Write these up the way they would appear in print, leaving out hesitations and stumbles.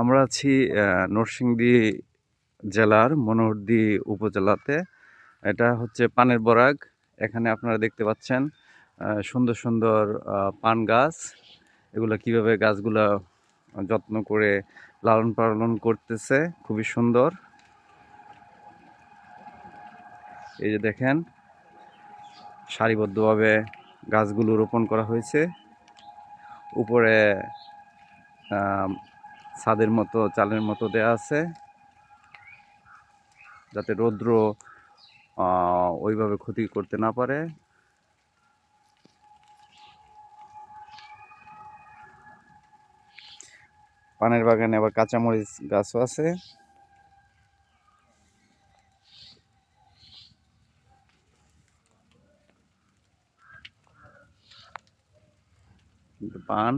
আমরা আছি নরসিংদী জেলার মনোহরদী উপজেলাতে। এটা হচ্ছে পানের বরাগ। এখানে আপনারা দেখতে পাচ্ছেন সুন্দর সুন্দর পান গাছ। এগুলো কিভাবে গাছগুলা যত্ন করে লালন পালন করতেছে, খুবই সুন্দর। এই যে দেখেন, সারিবদ্ধভাবে গাছগুলো রোপণ করা হয়েছে। উপরে ছাদের মতো, চালের মতো দেয়া আছে, যাতে রৌদ্র ওইভাবে ক্ষতি করতে না পারে। পানের বাগানে আবার কাঁচামরিচ গাছও আছে। পান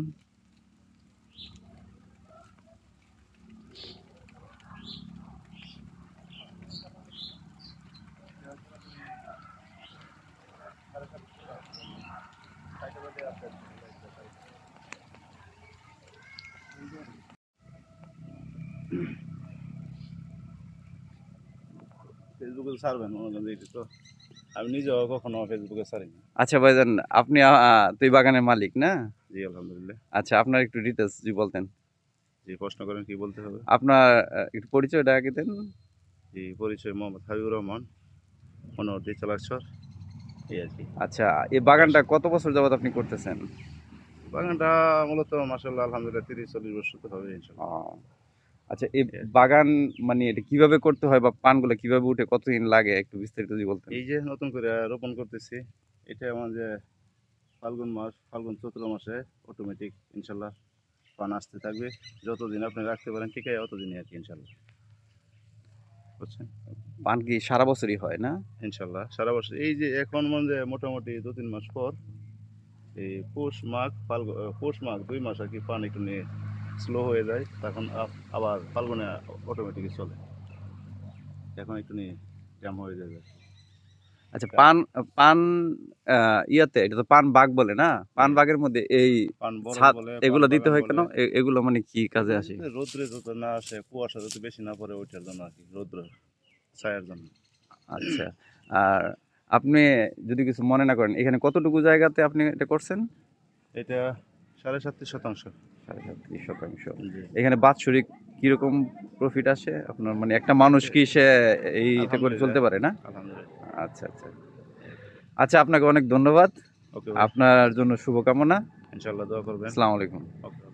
ফেসবুকে ছাড়বেন তো আমি নিজেও কখনো ফেসবুকে ছাড়িনি। আচ্ছা ভাইজান, আপনি তুই বাগানের মালিক না? জি আলহামদুলিল্লাহ। আচ্ছা, আপনার একটু ডিটেলস যদি বলতেন। জি প্রশ্ন করেন, কি বলতে হবে? আপনার একটু পরিচয়টা আগে দেন। জি পরিচয় মোহাম্মদ হাবিবুর রহমান, মনোহরদী চালাকচর, এই আর কি। আচ্ছা, এই বাগানটা কত বছর যাবত আপনি করতেছেন? বাগানটা মূলত মাশাআল্লাহ আলহামদুলিল্লাহ 30-40 বছর তো হবে ইনশাআল্লাহ। আচ্ছা, এই বাগান মানে এটা কিভাবে করতে হয় বা পানগুলো কিভাবে উঠে কতদিন লাগে একটু বিস্তারিত যদি বলতেন। এই যে নতুন করে রোপণ করতেছি, এটা আমাদের ফাল্গুন চৈত্র মাসে অটোমেটিক ইনশাআল্লাহ পান আসতে থাকবে। যতদিন আপনি রাখতে পারেন ঠিক আছে, অতদিনই আর কি ইনশাআল্লাহ। বুঝছেন? পান কি সারা বছরই হয় না? ইনশাআল্লাহ সারা বছর। এই যে এখন মানে মোটামুটি 2-3 মাস পর এই পৌষ মাঘ 2 মাস আর কি পান একটু নিয়ে স্লো হয়ে যায়, তখন আবার ফাল্গুনে অটোমেটিকই চলে। এখন একটু নিয়ে জ্যাম হয়ে যায়। আচ্ছা, পান পান ইয়াতে এটা তো পান বাগ বলে না? পান বাগের মধ্যে এই পান বরফ ছাদ বলে, পান এগুলো দিতে বাগান হয় কেন? বলে। এগুলো মানে কি কাজে আসে? রৌদ্রে যত না আসে, কুয়াশা যত বেশি না পড়ে, ওইটার জন্য আর কি, রৌদ্র ছায়ার জন্য। আচ্ছা, আর আপনি যদি কিছু মনে না করেন, এখানে কতটুকু জায়গাতে আপনি এটা করছেন? এটা 37.5 শতাংশ। 37.5 শতাংশ। জি এখানে বাৎসরিক কিরকম প্রফিট আসে আপনার? মানে একটা মানুষ কি সে এইটা করে চলতে পারে না? আলহামদুলিল্লাহ। আচ্ছা আচ্ছা আচ্ছা, আপনাকে অনেক ধন্যবাদ। ওকে ভাই, আপনার জন্য শুভকামনা। ইনশাআল্লাহ দোয়া করবেন। আসসালামু আলাইকুম। ওকে।